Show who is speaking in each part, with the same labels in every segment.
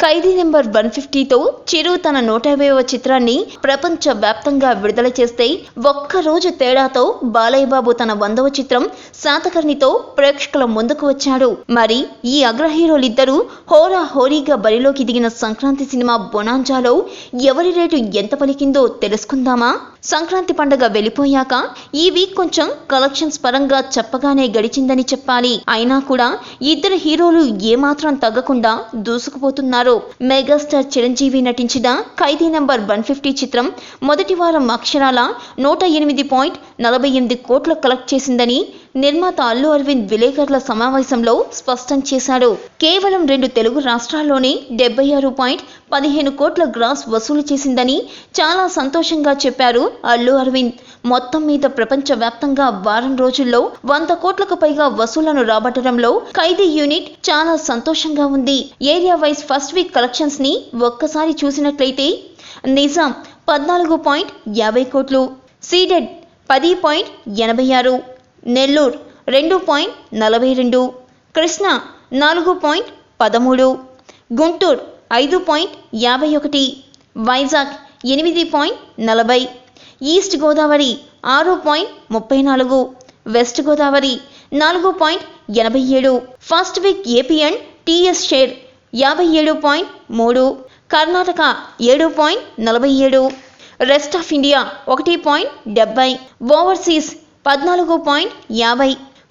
Speaker 1: ఖైదీ number 150తో చిరు తన 150వ చిత్రాన్ని ప్రపంచ వ్యాప్తంగా విడుదల చేస్తే ఒక్కరోజు తేడాతో బాలయ్య బాబు తన 100వ చిత్రం శాతకర్ణితో ప్రేక్షకుల ముందుకు వచ్చాడు. మరి ఈ అగ్ర హీరోలిద్దరూ హోరీగా బరిలోకి దిగిన సంక్రాంతి సినిమా బొనాంజాలో ఎవరి రేటు ఎంత పలికిందో తెలుసుకుందామా? సంక్రాంతి పండుగ వెళ్ళిపోయాక ఈ వీక్ కొంచెం కలెక్షన్స్ పరంగా చెప్పగానే గడిచిందని చెప్పాలి. అయినా కూడా ఇద్దరు హీరోలు ఏమాత్రం తగ్గకుండా దూసుకుపోతున్నారు. మెగాస్టార్ చిరంజీవి నటించిన ఖైదీ నెంబర్ 150 చిత్రం మొదటి వారం అక్షరాల 108.48 కోట్ల కలెక్ట్ చేసిందని నిర్మాత అల్లు అరవింద్ విలేకరుల సమావేశంలో స్పష్టం చేశాడు. కేవలం 2 తెలుగు రాష్ట్రాల్లోనే 76.15 కోట్ల గ్రాస్ వసూలు చేసిందని చాలా సంతోషంగా చెప్పారు అల్లు అరవింద్. మొత్తం మీద ప్రపంచ వ్యాప్తంగా వారం రోజుల్లో 100 కోట్లకు పైగా వసూళ్లను రాబట్టడంలో ఖైదీ యూనిట్ చాలా సంతోషంగా ఉంది. Area wise first week collections ని ఒక్కసారి చూసినట్లయితే నిజాం 14.50 కోట్లు, Ceded 10.86, Nellore 2.42, Krishna 4.13, Guntur 5.51, Vizag 8.40, east Godavari 6.34, west Godavari 4.87. First week AP and TS share 57.3, Karnataka 7.47, rest of India 1.70, overseas 14.50.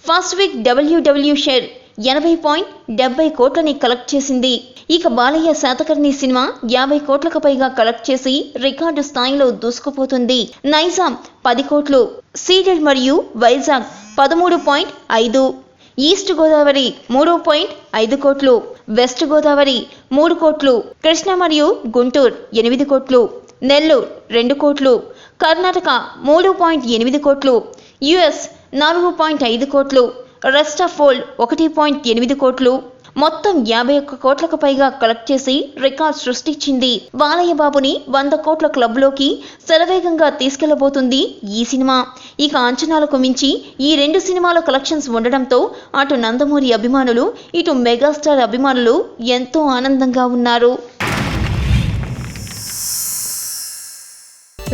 Speaker 1: First week WW share 80.70 కోట్లని కలెక్ట్ చేసింది. ఇక బాలయ్య శాతకర్ణి సినిమా 50 కోట్లకు పైగా కలెక్ట్ చేసి రికార్డు స్థాయిలో దూసుకుపోతుంది. నైజాం 10 కోట్లు, సీడెడ్ మరియు వైజాగ్ 13.5, ఈస్ట్ గోదావరి 3.5 కోట్లు, వెస్ట్ గోదావరి 3 కోట్లు, కృష్ణా మరియు గుంటూరు 8 కోట్లు, నెల్లూరు 2 కోట్లు, కర్ణాటక 3.8 కోట్లు, యుఎస్ 4.5 కోట్లు, రెస్ట్ ఆఫ్ వరల్డ్ 1.8 కోట్లు, మొత్తం 51 కోట్లకు పైగా కలెక్ట్ చేసి రికార్డ్ సృష్టించింది. బాలయ్య బాబుని 100 కోట్ల క్లబ్లోకి శరవేగంగా తీసుకెళ్లబోతుంది ఈ సినిమా. ఇక అంచనాలకు మించి ఈ 2 సినిమాల కలెక్షన్స్ ఉండడంతో అటు నందమూరి అభిమానులు ఇటు మెగాస్టార్ అభిమానులు ఎంతో ఆనందంగా ఉన్నారు.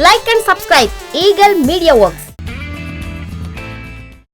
Speaker 2: Like and subscribe Eagle Media Works.